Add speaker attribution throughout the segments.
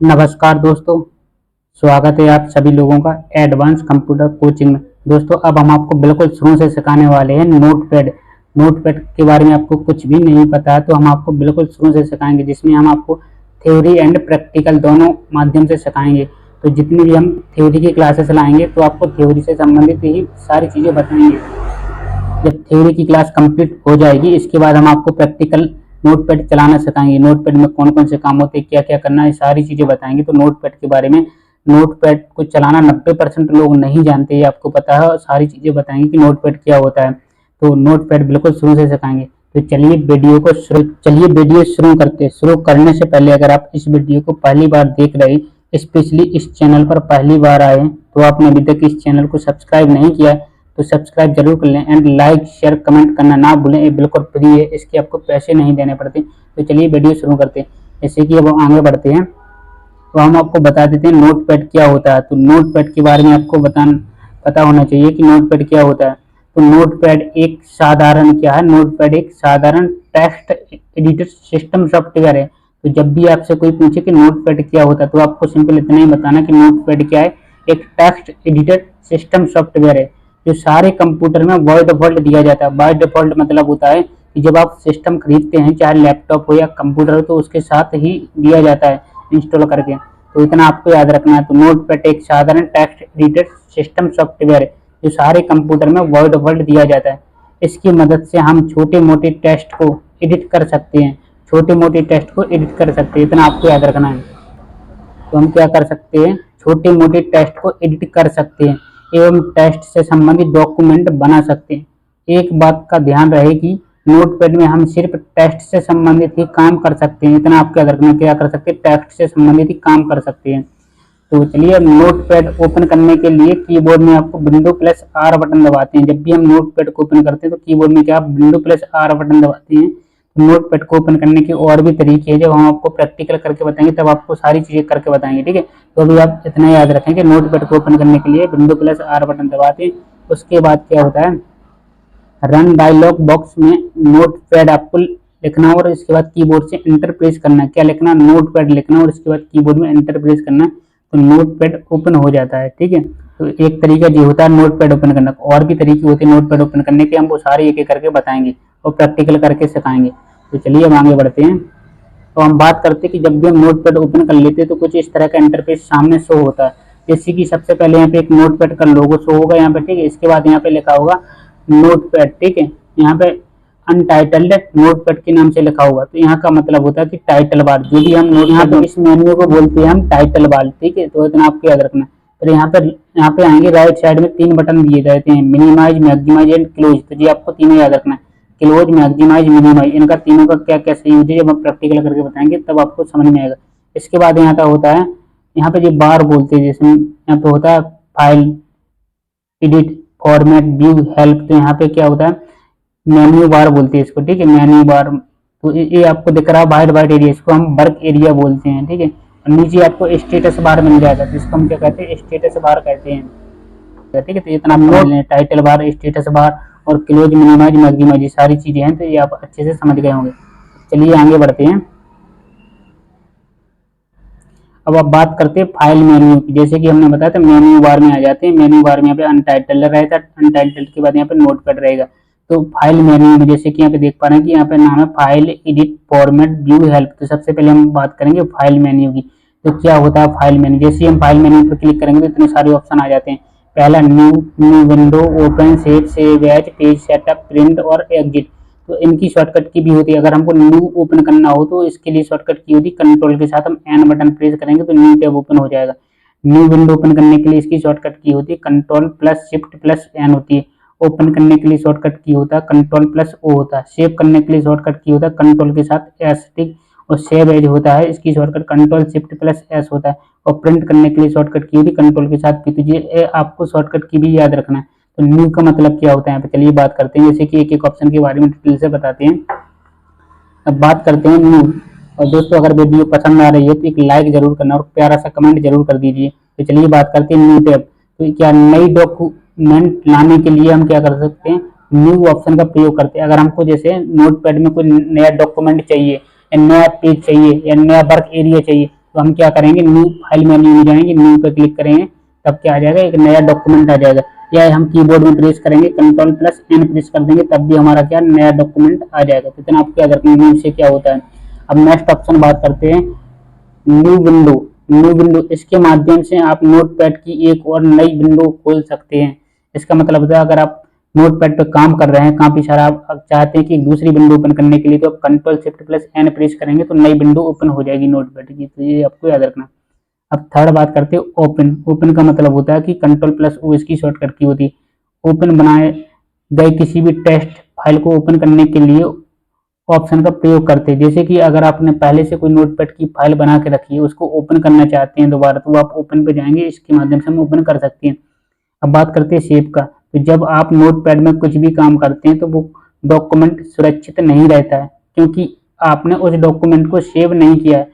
Speaker 1: नमस्कार दोस्तों, स्वागत है आप सभी लोगों का एडवांस कंप्यूटर कोचिंग में। दोस्तों अब हम आपको बिल्कुल शुरू से सिखाने वाले हैं नोटपैड। नोटपैड के बारे में आपको कुछ भी नहीं पता है तो हम आपको बिल्कुल शुरू से सिखाएंगे, जिसमें हम आपको थ्योरी एंड प्रैक्टिकल दोनों माध्यम से सिखाएंगे। तो जितनी भी हम थ्योरी की क्लासेस लाएंगे तो आपको थ्योरी से संबंधित ही सारी चीज़ें बताएंगे। जब थ्योरी की क्लास कंप्लीट हो जाएगी इसके बाद हम आपको प्रैक्टिकल नोटपैड चलाना सिखाएंगे। नोटपैड में कौन कौन से काम होते हैं, क्या क्या करना है, सारी चीज़ें बताएंगे। तो नोटपैड के बारे में, नोटपैड को चलाना 90% लोग नहीं जानते, ये आपको पता है, और सारी चीज़ें बताएंगे कि नोटपैड क्या होता है। तो नोटपैड बिल्कुल शुरू से सिखाएंगे। तो चलिए वीडियो शुरू करते हैं। शुरू करने से पहले अगर आप इस वीडियो को पहली बार देख रहे, स्पेशली इस चैनल पर पहली बार आए तो आपने अभी तक इस चैनल को सब्सक्राइब नहीं किया है तो सब्सक्राइब जरूर कर लें एंड लाइक शेयर कमेंट करना ना भूलें। ये बिल्कुल फ्री है, इसके आपको पैसे नहीं देने पड़ते। तो चलिए वीडियो शुरू करते हैं। जैसे कि अब आगे बढ़ते हैं तो हम आपको बता देते हैं नोटपैड क्या होता है। तो नोटपैड के बारे में आपको पता होना चाहिए कि नोटपैड क्या होता है। तो नोटपैड एक साधारण क्या है, नोटपैड एक साधारण टेक्स्ट एडिटर सिस्टम सॉफ्टवेयर है। तो जब भी आपसे कोई पूछे कि नोटपैड क्या होता है तो आपको सिंपल इतना ही बताना कि नोटपैड क्या है, एक टेक्स्ट एडिटर सिस्टम सॉफ्टवेयर है जो सारे कंप्यूटर में बाय डिफॉल्ट दिया जाता है। बाय डिफॉल्ट मतलब होता है कि जब आप सिस्टम खरीदते हैं, चाहे लैपटॉप हो या कंप्यूटर हो, तो उसके साथ ही दिया जाता है इंस्टॉल करके। तो इतना आपको याद रखना है। तो नोटपैड एक साधारण टेक्स्ट एडिटर सिस्टम सॉफ्टवेयर है जो सारे कंप्यूटर में बाय डिफॉल्ट दिया जाता है। इसकी मदद से हम छोटे मोटे टेक्स्ट को एडिट कर सकते हैं, इतना आपको याद रखना है। तो हम क्या कर सकते हैं, छोटे मोटे टेक्स्ट को एडिट कर सकते हैं एवं टेस्ट से संबंधित डॉक्यूमेंट बना सकते हैं। एक बात का ध्यान रहे कि नोटपैड में हम सिर्फ टेक्स्ट से संबंधित ही काम कर सकते हैं, इतना आपको याद रखना। क्या कर सकते हैं, टेक्स्ट से संबंधित ही काम कर सकते हैं। तो चलिए नोटपैड ओपन करने के लिए कीबोर्ड में आपको विंडो प्लस आर बटन दबाते हैं। जब भी हम नोटपैड को ओपन करते हैं तो कीबोर्ड में क्या आप विंडो प्लस आर बटन दबाते हैं। नोटपैड को ओपन करने के और भी तरीके हैं, जब हम आपको प्रैक्टिकल करके बताएंगे तब आपको सारी चीजें करके बताएंगे, ठीक है। तो अभी आप इतना याद रखें कि नोटपैड को ओपन करने के लिए विंडो प्लस आर बटन दबाते हैं। उसके बाद क्या होता है, रन डायलॉग बॉक्स में नोटपैड आपको लिखना और इसके बाद कीबोर्ड से एंटर प्रेस करना। क्या लिखना, नोटपैड लिखना और इसके बाद कीबोर्ड में एंटर प्रेस करना, तो नोटपैड ओपन हो जाता है, ठीक है। तो एक तरीका ये होता है नोटपैड ओपन करने का। और भी तरीके होते हैं नोटपैड ओपन करने के, हम वो सारे एक एक करके बताएंगे और प्रैक्टिकल करके सिखाएंगे। तो चलिए हम आगे बढ़ते हैं। तो हम बात करते हैं कि जब भी हम नोटपैड ओपन कर लेते हैं तो कुछ इस तरह का इंटरफेस सामने शो होता है। जैसे कि सबसे पहले यहाँ पे एक नोटपैड का लोगो शो होगा यहाँ पे, ठीक है। इसके बाद यहाँ पे लिखा होगा नोटपैड, ठीक है। यहाँ पे अनटाइटल्ड नोटपैड के नाम से लिखा होगा। तो यहाँ का मतलब होता है कि टाइटल बार, जो भी हम नोट, यहाँ पे इस मेन्यू को बोलते हैं हम टाइटल बार, ठीक है। तो इतना आपको याद रखना। फिर यहाँ पे आएंगे, राइट साइड में 3 बटन दिए जाते हैं, मिनिमाइज, मैक्सिमाइज एंड क्लोज। तो जी आपको तीनों याद रखना है, क्लोज, मैक्सिमाइज, मिनिमाइज। इनका तीनों का क्या क्या सही यूज है जब हम प्रैक्टिकल करके बताएंगे तब आपको समझ में आएगा। इसके बाद यहाँ का होता है, यहाँ पे जो बार बोलते हैं, जैसे यहाँ पे होता है file, edit, format, view, help. तो यहाँ पे क्या होता है, मेन्यू बार बोलते हैं इसको, ठीक है, मेन्यू बार। तो ये आपको दिख रहा है वाइट एरिया, इसको हम वर्क एरिया बोलते हैं, ठीक है। और नीचे आपको स्टेटस बार मिल जाएगा, तो इसको हम क्या कहते हैं, स्टेटस बार कहते हैं, ठीक है। तो इतना समझ लें, टाइटल बार, स्टेटस बार और क्लोज, मिनिमाइज, मैक्सिमाइज, ये सारी चीजें हैं। तो ये आप अच्छे से समझ गए होंगे। चलिए आगे बढ़ते हैं। अब आप बात करते हैं फाइल मेन्यू की। जैसे कि हमने बताया था मेन्यू बार में आ जाते हैं। मेन्यू बार में यहाँ पे अनटाइटल्ड रहेगा, अनटाइटल्ड के बाद यहाँ पे नोटपैड रहेगा। तो फाइल मेन्यू में जैसे कि यहाँ पे देख पा रहे हैं कि यहाँ पे नाम है file, edit, format, view, help. तो सबसे पहले हम बात करेंगे फाइल मेन्यू की। तो क्या होता है फाइल मेन्यू, जैसे हम फाइल मेन्यू पर क्लिक करेंगे तो इतने सारे ऑप्शन आ जाते हैं। पहला new window, open, save as, page setup, print और एग्जिट। तो इनकी शॉर्टकट की भी होती है। अगर हमको न्यू ओपन करना हो तो इसके लिए शॉर्टकट की होती है, कंट्रोल के साथ हम एन बटन प्रेस करेंगे तो न्यू टैब ओपन हो जाएगा। न्यू विंडो ओपन करने के लिए इसकी शॉर्टकट की होती है control plus shift plus N होती है। ओपन करने के लिए शॉर्टकट की होता है कंट्रोल प्लस ओ होता है। सेव करने के लिए शॉर्टकट की होता है कंट्रोल के साथ एस, ठीक। और सेव एज होता है, इसकी shortcut control shift plus S होता है। और प्रिंट करने के लिए शॉर्टकट की होती है कंट्रोल के साथ पी। तो ये आपको शॉर्टकट की भी याद रखना है। तो न्यू का मतलब क्या होता है यहाँ पे, चलिए बात करते हैं। जैसे कि एक एक ऑप्शन के बारे में डिटेल से बताते हैं। अब बात करते हैं न्यू। और दोस्तों अगर वीडियो पसंद आ रही है तो एक लाइक जरूर करना और प्यारा सा कमेंट जरूर कर दीजिए। तो चलिए बात करते हैं न्यू टैब। तो क्या नई डॉक्यूमेंट लाने के लिए हम क्या कर सकते हैं, न्यू ऑप्शन का प्रयोग करते हैं। अगर हमको जैसे नोटपैड में कोई नया डॉक्यूमेंट चाहिए या नया पेज चाहिए या नया वर्क एरिया चाहिए, तो हम क्या करेंगे, न्यू फाइल मेन्यू में जाएंगे, न्यू पे क्लिक करेंगे, तब क्या आ जाएगा, एक नया डॉक्यूमेंट आ जाएगा। या हम कीबोर्ड में प्रेस करेंगे, Ctrl+N प्रेस कर देंगे, तब भी हमारा क्या नया डॉक्यूमेंट आ जाएगा। तो इतना आपको याद रखना है न्यू से क्या होता है। अब नेक्स्ट ऑप्शन बात करते हैं न्यू विंडो। न्यू विंडो, इसके माध्यम से आप नोटपैड की एक और नई विंडो खोल सकते हैं। इसका मतलब होता है अगर आप नोटपैड पर काम कर रहे हैं, काफी सारा आप चाहते हैं कि एक दूसरी विंडो ओपन करने के लिए, तो आप Ctrl+N प्रेस करेंगे तो नई विंडो ओपन हो जाएगी नोटपैड की। तो ये आपको याद रखना। अब थर्ड बात करते हैं ओपन। ओपन का मतलब होता है कि Ctrl+O इसकी शॉर्टकट की होती है। ओपन बनाए गए किसी भी टेक्स्ट फाइल को ओपन करने के लिए ऑप्शन का प्रयोग करते हैं। जैसे कि अगर आपने पहले से कोई नोटपैड की फाइल बना के रखी है, उसको ओपन करना चाहते हैं दोबारा, तो आप ओपन पे जाएंगे, इसके माध्यम से हम ओपन कर सकते हैं। अब बात करते हैं सेव का। तो जब आप नोटपैड में कुछ भी काम करते हैं तो वो डॉक्यूमेंट सुरक्षित नहीं रहता है, क्योंकि आपने उस डॉक्यूमेंट को सेव नहीं किया है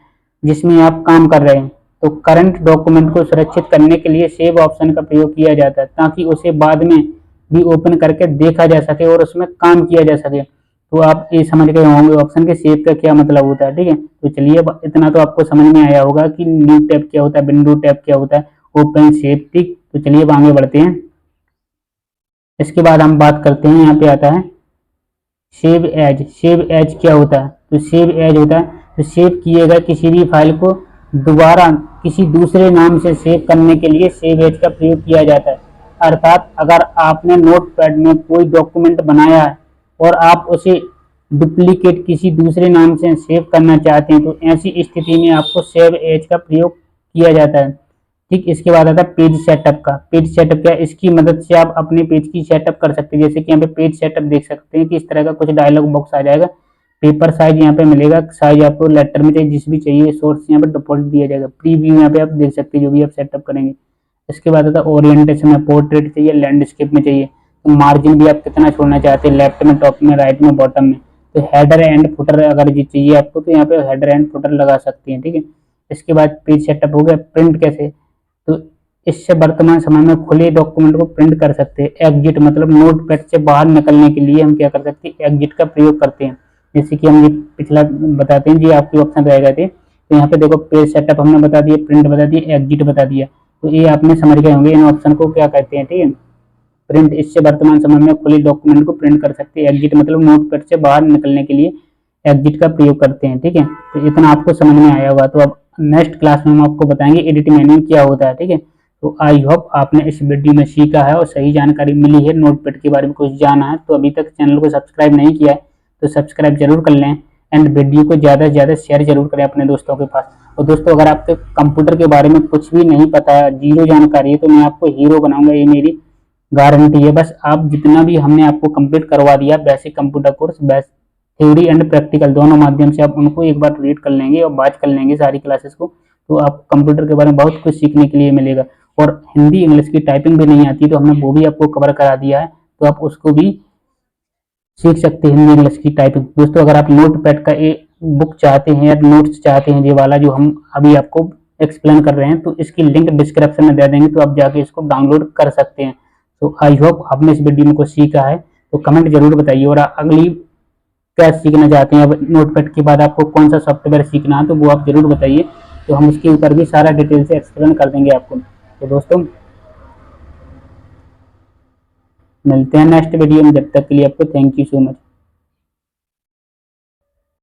Speaker 1: जिसमें आप काम कर रहे हैं। तो करंट डॉक्यूमेंट को सुरक्षित करने के लिए सेव ऑप्शन का प्रयोग किया जाता है, ताकि उसे बाद में भी ओपन करके देखा जा सके और उसमें काम किया जा सके। तो आप ये समझ गए होंगे ऑप्शन के सेव का क्या मतलब होता है। ठीक है, तो चलिए अब इतना तो आपको समझ में आया होगा कि न्यू टैब क्या होता है, विंडो टैब क्या होता है, ओपन, सेव। ठीक, तो चलिए अब आगे बढ़ते हैं। इसके बाद हम बात करते हैं, यहाँ पे आता है सेव एज। सेव एज क्या होता है, तो सेव एज होता है तो सेव किए गए किसी भी फाइल को दोबारा किसी दूसरे नाम से सेव करने के लिए सेव एज का प्रयोग किया जाता है। अर्थात अगर आपने नोटपैड में कोई डॉक्यूमेंट बनाया है और आप उसे डुप्लीकेट किसी दूसरे नाम से सेव करना चाहते हैं, तो ऐसी स्थिति में आपको सेव एज का प्रयोग किया जाता है। ठीक, इसके बाद आता है पेज सेटअप का। पेज सेटअप क्या है, इसकी मदद से आप अपने पेज की सेटअप कर सकते हैं। जैसे कि यहाँ पे पेज सेटअप देख सकते हैं कि इस तरह का कुछ डायलॉग बॉक्स आ जाएगा। पेपर साइज यहाँ पे मिलेगा, साइज आपको लेटर में चाहिए, जिस भी चाहिए, सोर्स यहाँ पे डिफॉल्ट दिया जाएगा। प्रीव्यू यहाँ पे आप देख सकते हैं जो भी आप सेटअप करेंगे। इसके बाद आता है ओरिएंटेशन में, पोर्ट्रेट चाहिए, लैंडस्केप में चाहिए, तो मार्जिन भी आप कितना छोड़ना चाहते हैं, लेफ्ट में, टॉप में, राइट में, बॉटम में। तो हेडर एंड फुटर अगर जी चाहिए आपको तो यहाँ पे हेडर एंड फुटर लगा सकते हैं। ठीक है, इसके बाद पेज सेटअप हो गया। प्रिंट कैसे, तो इससे वर्तमान समय में खुले डॉक्यूमेंट को प्रिंट कर सकते हैं। एग्जिट मतलब नोटपैड से बाहर निकलने के लिए हम क्या कर सकते हैं, एग्जिट का प्रयोग करते हैं। जैसे कि हम ये पिछला बताते हैं जी, आपके ऑप्शन रह गए थे। तो यहाँ पे देखो पेज सेटअप हमने बता दिया, प्रिंट बता दिया, एग्जिट बता दिया। तो ये आपने समझ गए होंगे इन ऑप्शन को क्या कहते हैं। ठीक है, प्रिंट, इससे वर्तमान समय में खुले डॉक्यूमेंट को प्रिंट कर सकते हैं। एग्जिट मतलब नोटपैड से बाहर निकलने के लिए एग्जिट का प्रयोग करते हैं। ठीक है, तो इतना आपको समझ में आया होगा। तो अब नेक्स्ट क्लास में हम आपको बताएंगे एडिट मेन्यू क्या होता है। ठीक है, तो आई होप आपने इस वीडियो में सीखा है और सही जानकारी मिली है, नोटपैड के बारे में कुछ जाना है। तो अभी तक चैनल को सब्सक्राइब नहीं किया है तो सब्सक्राइब जरूर कर लें, एंड वीडियो को ज़्यादा से ज़्यादा शेयर जरूर करें अपने दोस्तों के पास। और दोस्तों अगर आपके कंप्यूटर के बारे में कुछ भी नहीं पता है, जीरो जानकारी है, तो मैं आपको हीरो बनाऊंगा, ये मेरी गारंटी है। बस आप जितना भी हमने आपको कंप्लीट करवा दिया basic computer course, base theory and practical दोनों माध्यम से आप उनको एक बार रीड कर लेंगे और बात कर लेंगे सारी क्लासेस को, तो आप कंप्यूटर के बारे में बहुत कुछ सीखने के लिए मिलेगा। और हिंदी इंग्लिश की टाइपिंग भी नहीं आती तो हमने वो भी आपको कवर करा दिया है, तो आप उसको भी सीख सकते हैं, हिंदी इंग्लिश की टाइपिंग। दोस्तों अगर आप नोटपैड का एक बुक चाहते हैं या नोट्स चाहते हैं, ये वाला जो हम अभी आपको एक्सप्लेन कर रहे हैं, तो इसकी लिंक डिस्क्रिप्शन में दे देंगे, तो आप जाके इसको डाउनलोड कर सकते हैं। तो आई होप आपने इस वीडियो में कुछ सीखा है, तो कमेंट जरूर बताइए। और अगली क्या सीखना चाहते हैं, अब नोटपैड के बाद आपको कौन सा सॉफ्टवेयर सीखना है, तो वो आप जरूर बताइए, तो हम उसके ऊपर भी सारा डिटेल से एक्सप्लेन कर देंगे आपको। तो दोस्तों मिलते हैं नेक्स्ट वीडियो में, जब तक के लिए आपको थैंक यू सो मच।